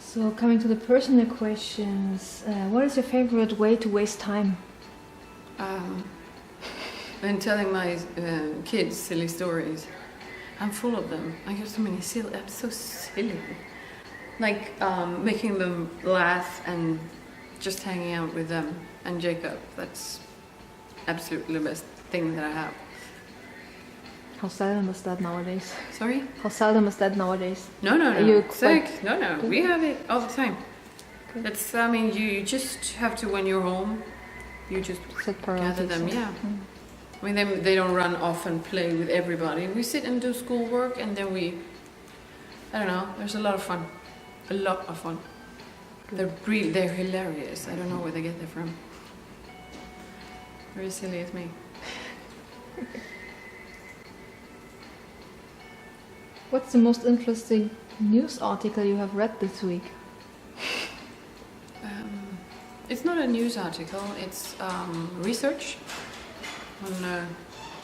So coming to the personal questions, what is your favorite way to waste time? And telling my kids silly stories. I'm full of them. I have so many I'm so silly. Like making them laugh and just hanging out with them and Jacob. That's absolutely the best thing that I have. How seldom is that nowadays? Sorry? How seldom is that nowadays? No. You No. We have it all the time. Okay. That's. I mean, you just have to when you're home. You just gather them. Yeah. Mm. I mean, they don't run off and play with everybody. We sit and do schoolwork, and then I don't know. There's a lot of fun. A lot of fun. They're hilarious. I don't know where they get that from. Very silly as me. What's the most interesting news article you have read this week? It's not a news article. It's research on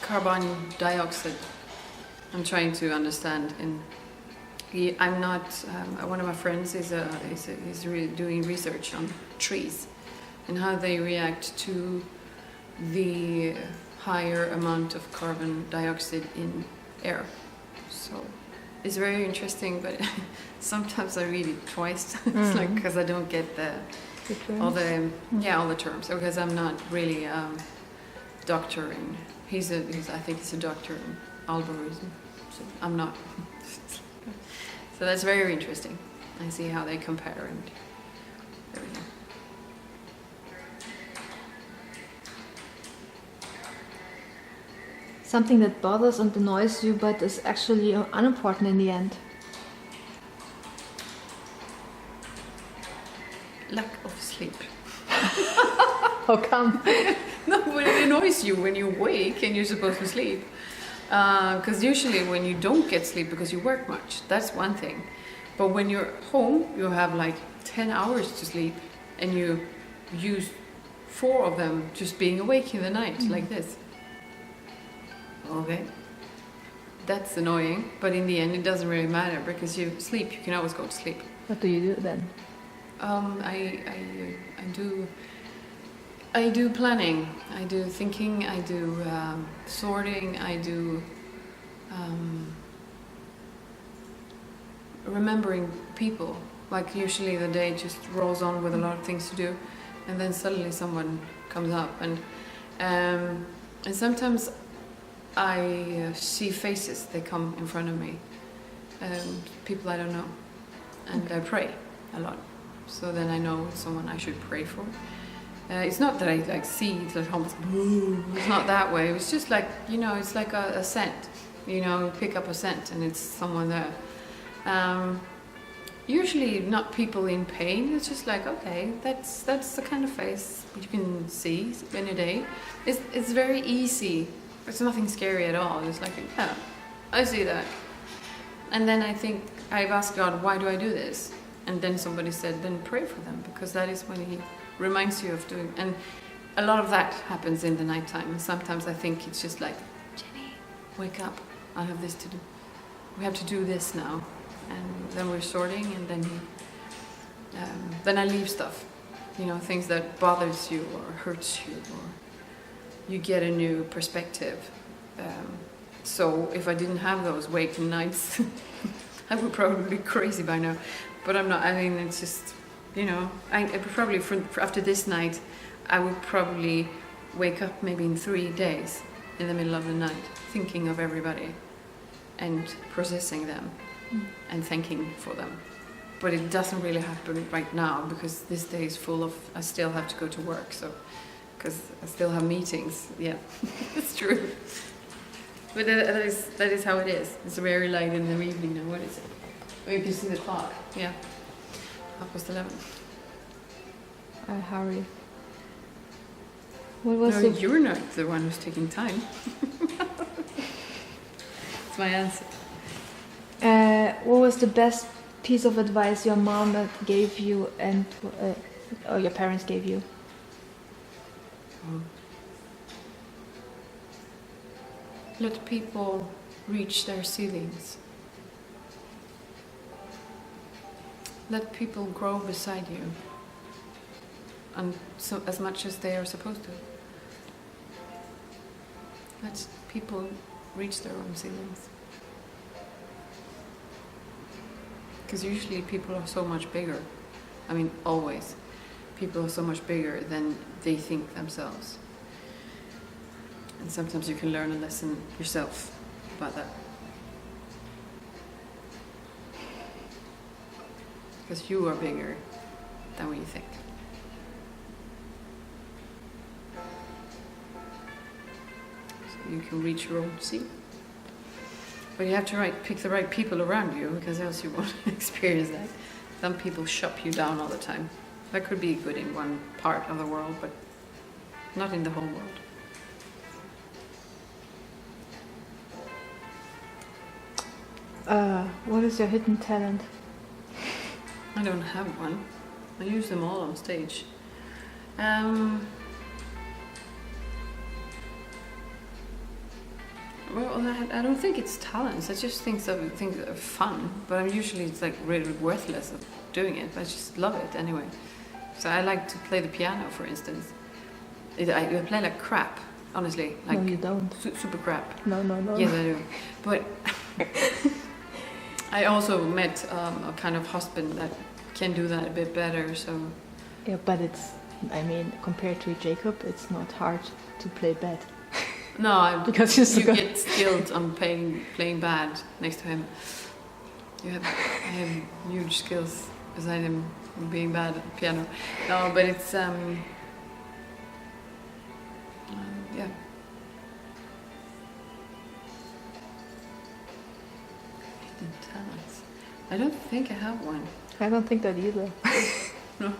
carbon dioxide. I'm trying to understand. I'm not. One of my friends is doing research on trees and how they react to the higher amount of carbon dioxide in air. So it's very interesting, but sometimes I read it twice. It's like because I don't get all the terms. Because I'm not really doctor in. I think he's a doctor in algorithm. So I'm not. So that's very interesting. I see how they compare and everything. Something that bothers and annoys you but is actually unimportant in the end. Lack of sleep. How come? No, but it annoys you when you wake and you're supposed to sleep. Because usually when you don't get sleep because you work much, that's one thing. But when you're home, you have like 10 hours to sleep and you use 4 of them just being awake in the night, like this. Okay. That's annoying, but in the end it doesn't really matter because you sleep, you can always go to sleep. What do you do then? I do planning, I do thinking, I do sorting, I do remembering people. Like usually the day just rolls on with a lot of things to do, and then suddenly someone comes up, and sometimes I see faces. They come in front of me, people I don't know, and I pray a lot. So then I know it's someone I should pray for. It's not that I like see it at home. It's not that way. It's just like, you know, it's like a scent. You know, you pick up a scent and it's someone there. Usually not people in pain. It's just like, okay, that's the kind of face you can see in a day. It's very easy. It's nothing scary at all. It's like, yeah, I see that. And then I think I've asked God, why do I do this? And then somebody said, then pray for them, because that is when He reminds you of doing. And a lot of that happens in the nighttime. And sometimes I think it's just like, Jenny, wake up. I have this to do. We have to do this now. And then we're sorting, and then I leave stuff. You know, things that bothers you or hurts you, or you get a new perspective. So if I didn't have those waking nights, I would probably be crazy by now. But I'm not. I mean, it's just, you know, I probably after this night, I would probably wake up maybe in 3 days in the middle of the night, thinking of everybody and processing them and thanking for them. But it doesn't really happen right now because this day is full of. I still have to go to work, so because I still have meetings. Yeah, it's true. But that is how it is. It's very late in the evening now. What is it? Oh, you can see the clock. Yeah. 11:30. I hurry. What was no, you're not the one who's taking time. That's my answer. What was the best piece of advice your mom gave you and or your parents gave you? Let people reach their ceilings. let people grow beside you, and so as much as they are supposed to. Let people reach their own ceilings. Because usually people are so much bigger. I mean, always. People are so much bigger than they think themselves. And sometimes you can learn a lesson yourself about that. Because you are bigger than what you think. So you can reach your own ceiling. But you have to pick the right people around you, because else you won't experience that. Some people shut you down all the time. That could be good in one part of the world, but not in the whole world. What is your hidden talent? I don't have one. I use them all on stage. Well, I don't think it's talents. I just think things are fun. But I'm usually it's like really worthless of doing it. I just love it anyway. So I like to play the piano, for instance. I play like crap, honestly. Like no, you don't. Super crap. No. Yes, I do. But I also met a kind of husband that can do that a bit better. So yeah, but compared to Jacob, it's not hard to play bad. No, because you get skilled on playing bad next to him. I have huge skills beside him being bad at the piano. No, but it's yeah. Hidden talents. I don't think I have one. I don't think that either. No.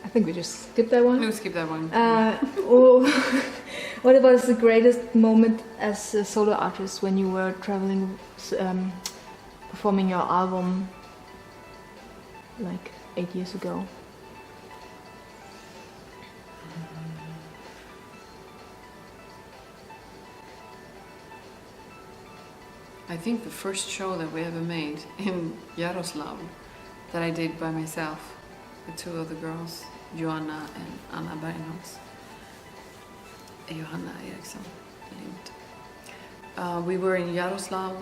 I think we just skip that one. We'll skip that one. What about the greatest moment as a solo artist when you were traveling, performing your album like 8 years ago? I think the first show that we ever made in Yaroslav that I did by myself with two other girls, Joanna and Anna Berggren. Johanna Eriksson. We were in Yaroslav.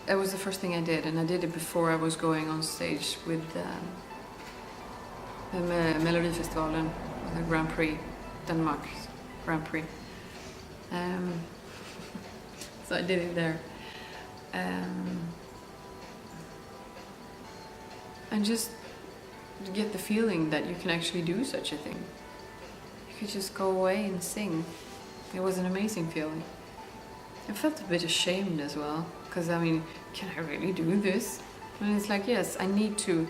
It was the first thing I did, and I did it before I was going on stage with Melodifestivalen, the Grand Prix, Denmark's Grand Prix. So I did it there. And just to get the feeling that you can actually do such a thing. You could just go away and sing. It was an amazing feeling. I felt a bit ashamed as well, because I mean, can I really do this? And it's like, yes, I need to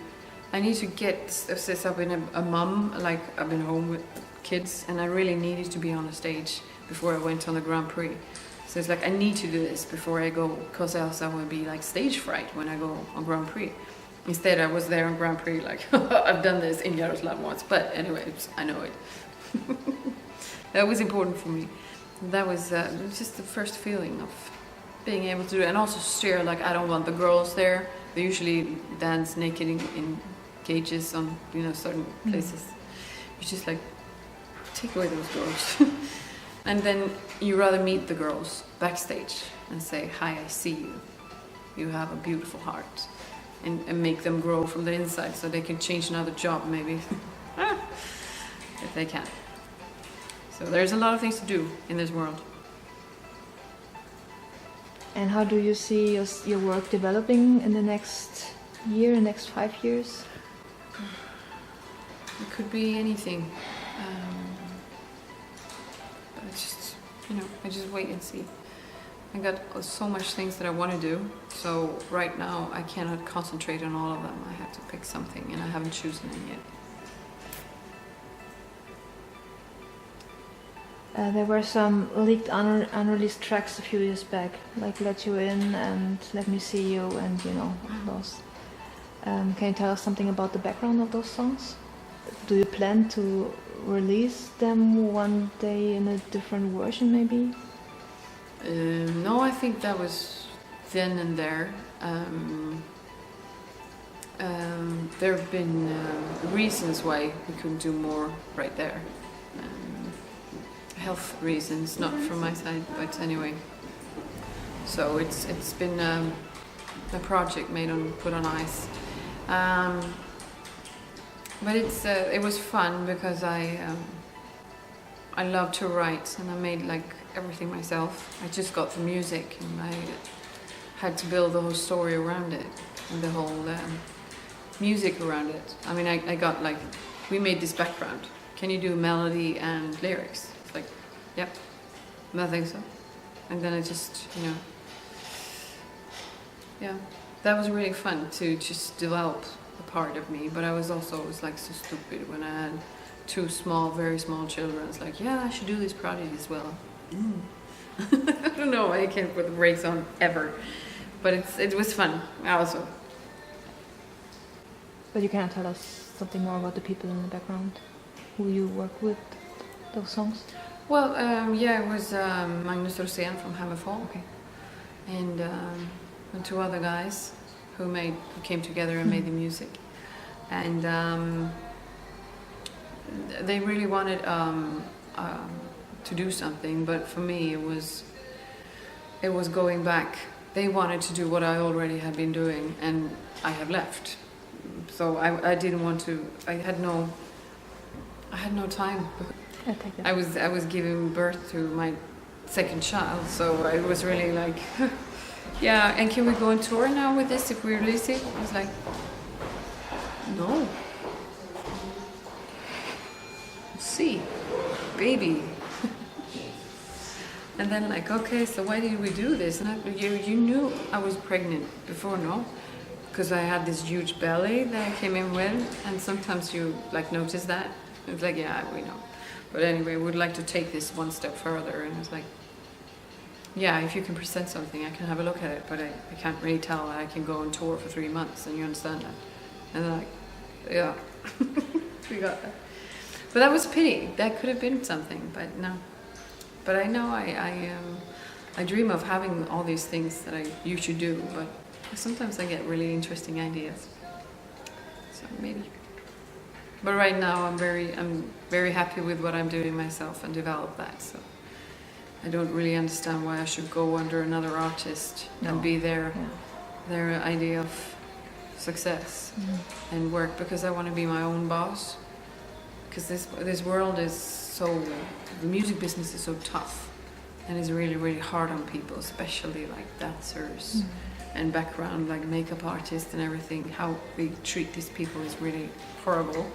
get set up in a mum, like I've been home with kids, and I really needed to be on a stage before I went on the Grand Prix. So it's like, I need to do this before I go, because else I will be like stage fright when I go on Grand Prix. Instead, I was there on Grand Prix like, I've done this in Yaroslav once, but anyway, I know it. That was important for me. That was just the first feeling of being able to do it. And also steer, like, I don't want the girls there. They usually dance naked in cages on, certain places. You just like, take away those girls. And then you rather meet the girls backstage and say, hi, I see you. You have a beautiful heart. And make them grow from the inside so they can change another job maybe. If they can. So there's a lot of things to do in this world. And how do you see your work developing in the next year, next 5 years? It could be anything. But it's just, I just wait and see. I got so much things that I want to do, so right now I cannot concentrate on all of them. I have to pick something, and I haven't chosen it yet. There were some leaked unreleased tracks a few years back, like Let You In and Let Me See You and those. Can you tell us something about the background of those songs? Do you plan to release them one day in a different version maybe? No, I think that was then and there. There have been reasons why we couldn't do more right there. Health reasons, not from my side, but anyway. So it's been a project put on ice. But it was fun because I love to write, and I made like everything myself. I just got the music, and I had to build the whole story around it, and the whole music around it. I mean, I got like, we made this background. Can you do melody and lyrics? It's like, yep, I think so. And then I just, yeah, that was really fun to just develop a part of me. But I was like so stupid when I had two very small children. It's like, yeah, I should do this project as well. I don't know why I can't put the brakes on ever, but it was fun also. But you can tell us something more about the people in the background, who you work with, those songs? Well, yeah, it was Magnus Rosén from Hammerfall, Okay. And two other guys who came together and made the music, and they really wanted to do something, but for me it was going back. They wanted to do what I already had been doing, and I have left. So I didn't want to. I had no time. I take that. I was giving birth to my second child, so I was really like, yeah. And can we go on tour now with this if we release it? I was like, no. See, baby. And then like, okay, so why did we do this? And you knew I was pregnant before, no? Because I had this huge belly that I came in with, and sometimes you like notice that. It's like, yeah, we know. But anyway, we'd like to take this one step further, and it's like, yeah, if you can present something, I can have a look at it, but I can't really tell that I can go on tour for 3 months, and you understand that. And they're like, yeah, we got that. But that was a pity. That could have been something, but no. But I know I dream of having all these things that you should do, but sometimes I get really interesting ideas. So maybe. But right now I'm very happy with what I'm doing myself and develop that. So I don't really understand why I should go under another artist and be their idea of success and work, because I want to be my own boss. Because this world is the music business is so tough, and it's really, really hard on people, especially like dancers and background, like makeup artists and everything. How we treat these people is really horrible.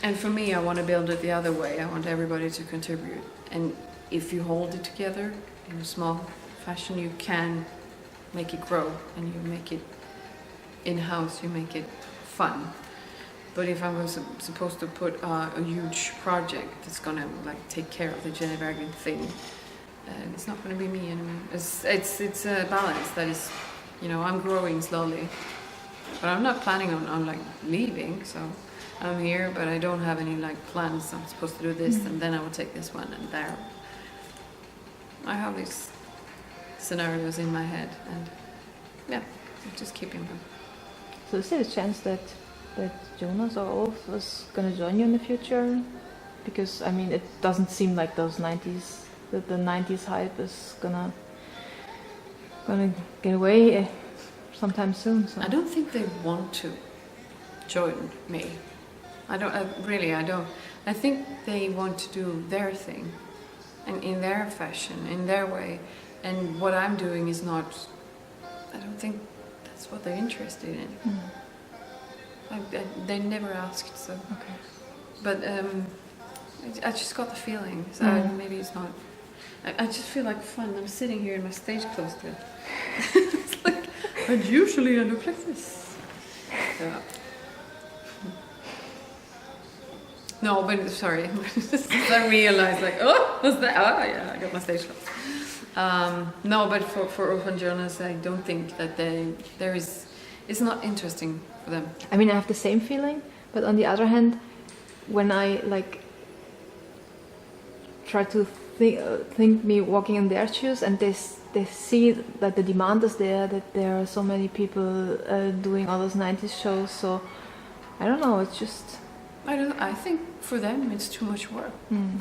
And for me, I want to build it the other way. I want everybody to contribute. And if you hold it together in a small fashion, you can make it grow, and you make it in-house, you make it fun. But if I'm supposed to put a huge project that's gonna like take care of the Jenny Berggren thing, it's not gonna be me anymore. It's a balance that is, I'm growing slowly, but I'm not planning on like leaving. So I'm here, but I don't have any like plans. I'm supposed to do this, and then I will take this one, and there. I have these scenarios in my head, and yeah, I'm just keeping them. So is there a chance that Jonas or Ulf is gonna join you in the future? Because I mean, it doesn't seem like those 90s, that the 90s hype is gonna get away sometime soon. So. I don't think they want to join me. I don't. I think they want to do their thing, and in their fashion, in their way. And what I'm doing is not. I don't think that's what they're interested in. They never asked, so. Okay. But I just got the feeling. So maybe it's not. I just feel like fun. I'm sitting here in my stage clothes. It's like, and usually I look like this. Yeah. No, but sorry. I realized, like, oh, what's that? Oh, yeah, I got my stage clothes. No, but for Ulf and Jonas, I don't think that it's not interesting for them. I mean, I have the same feeling, but on the other hand, when I like try to think me walking in their shoes, and they see that the demand is there, that there are so many people doing all those 90s shows. So I don't know. It's just I think for them it's too much work.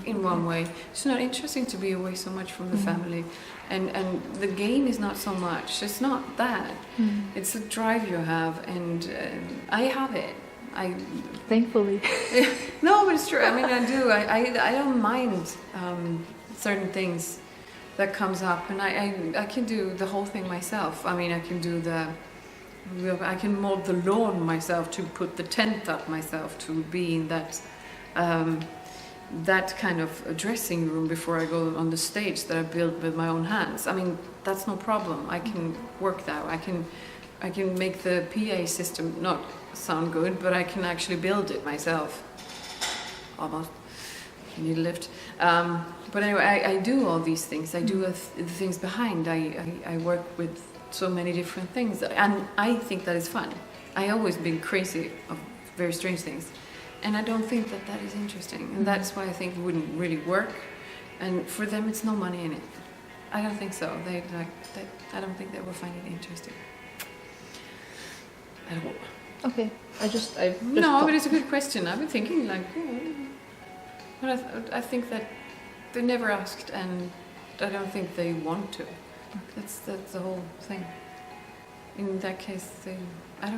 In one way, it's not interesting to be away so much from the family, and the gain is not so much. It's not that. It's the drive you have, and I have it. Thankfully. No, but it's true. I mean, I do. I don't mind certain things that comes up, and I can do the whole thing myself. I mean, I can mold the lawn myself, to put the tent up myself, to be in that kind of a dressing room before I go on the stage that I built with my own hands. I mean, that's no problem. I can work that. I can make the PA system not sound good, but I can actually build it myself. Almost. You need a lift. But anyway, I do all these things. I do the things behind. I work with so many different things, and I think that is fun. I always been crazy of very strange things, and I don't think that is interesting, and that's why I think it wouldn't really work. And for them, it's no money in it. I don't think so. They like that. I don't think they will find it interesting at all. Okay, I just no, but it's a good question. I've been thinking but I think that they never asked, and I don't think they want to. That's the whole thing. In that case, I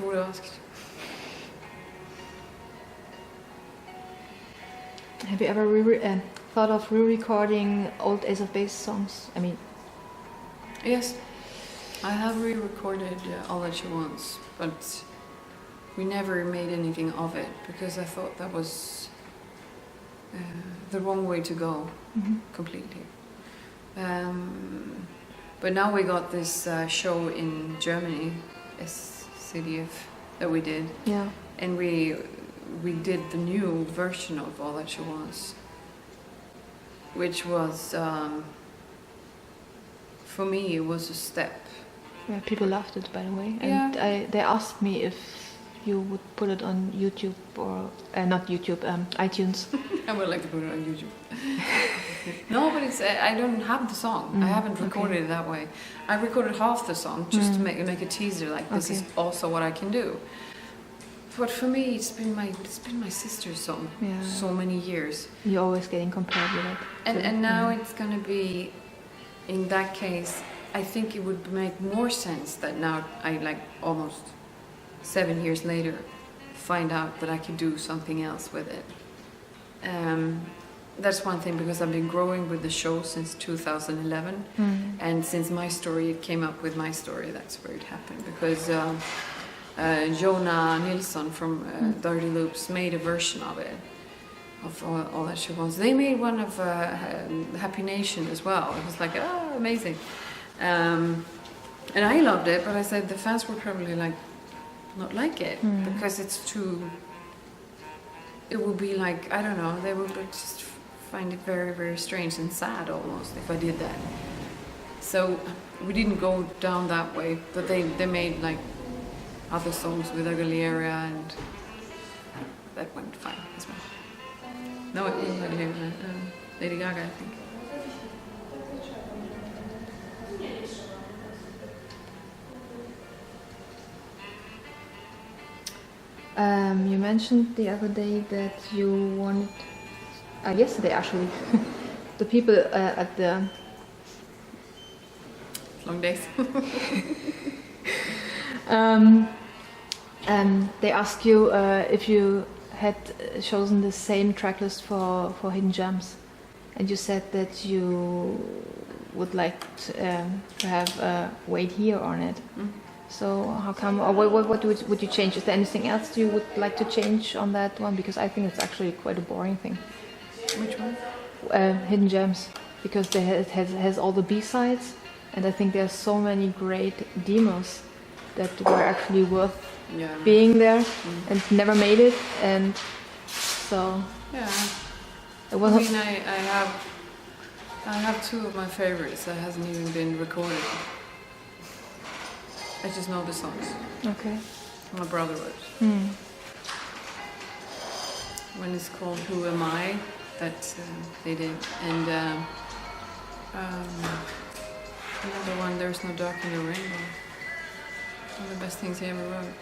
would have asked. Have you ever thought of re-recording old Ace of Base songs? I mean, yes, I have re-recorded All That She Wants, but we never made anything of it because I thought that was the wrong way to go completely. But now we got this show in Germany, SCDF, that we did. Yeah. And we did the new version of All That She Wants, which was, for me, it was a step. Yeah, people loved it, by the way. And Yeah. they asked me if you would put it on YouTube or, not YouTube, iTunes. I would like to put it on YouTube. No, but it's I don't have the song. I haven't recorded it that way. I recorded half the song just to make a teaser, like this is also what I can do. But for me, it's been my sister's song so many years. You're always getting compared with it. And now it's gonna be, in that case, I think it would make more sense that now I, like almost 7 years later, find out that I could do something else with it. That's one thing, because I've been growing with the show since 2011, and since my story, it came up with my story. That's where it happened, because Zielona Nilsson from Dirty Loops made a version of it, of All That She Wants. They made one of Happy Nation as well. It was like, amazing. And I loved it, but I said the fans would probably not like it, because it's too, it would be like, I don't know, they would just find it very, very strange and sad almost if I did that. So we didn't go down that way, but they made like other songs with Aguilera, and that went fine as well. No, it wasn't Aguilera, Lady Gaga, I think. You mentioned the other day that you wanted, yesterday actually, the people at the... Long days. They asked you if you had chosen the same tracklist for Hidden Gems, and you said that you would like to have Wait Here on it. So how come, or what would you change? Is there anything else you would like to change on that one? Because I think it's actually quite a boring thing. Which one? Hidden Gems, because it has all the B-sides, and I think there's so many great demos that were actually worth being there and never made it, and so it wasn't. I mean, I have two of my favorites that hasn't even been recorded. I just know the songs. Okay. My brother would. When it's called Who Am I? that they did. And another one, There's No Dark in the Rainbow. One of the best things he ever wrote.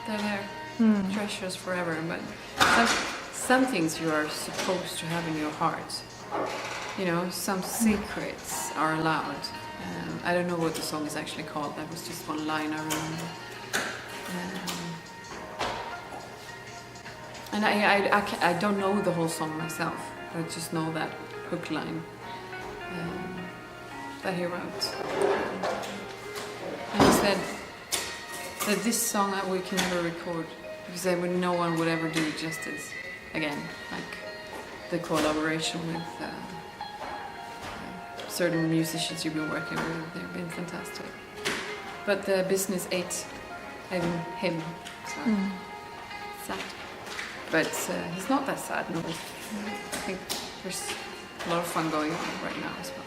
They're there, treasures forever. But some things you are supposed to have in your heart. You know, some secrets are allowed. I don't know what the song is actually called. That was just one line I remember. And I don't know the whole song myself. I just know that hook line that he wrote. And he said that this song we can never record because no one would ever do it justice again. Like the collaboration with certain musicians you've been working with, they've been fantastic. But the business ate him, so sad. But he's not that sad, no. I think there's a lot of fun going on right now as well.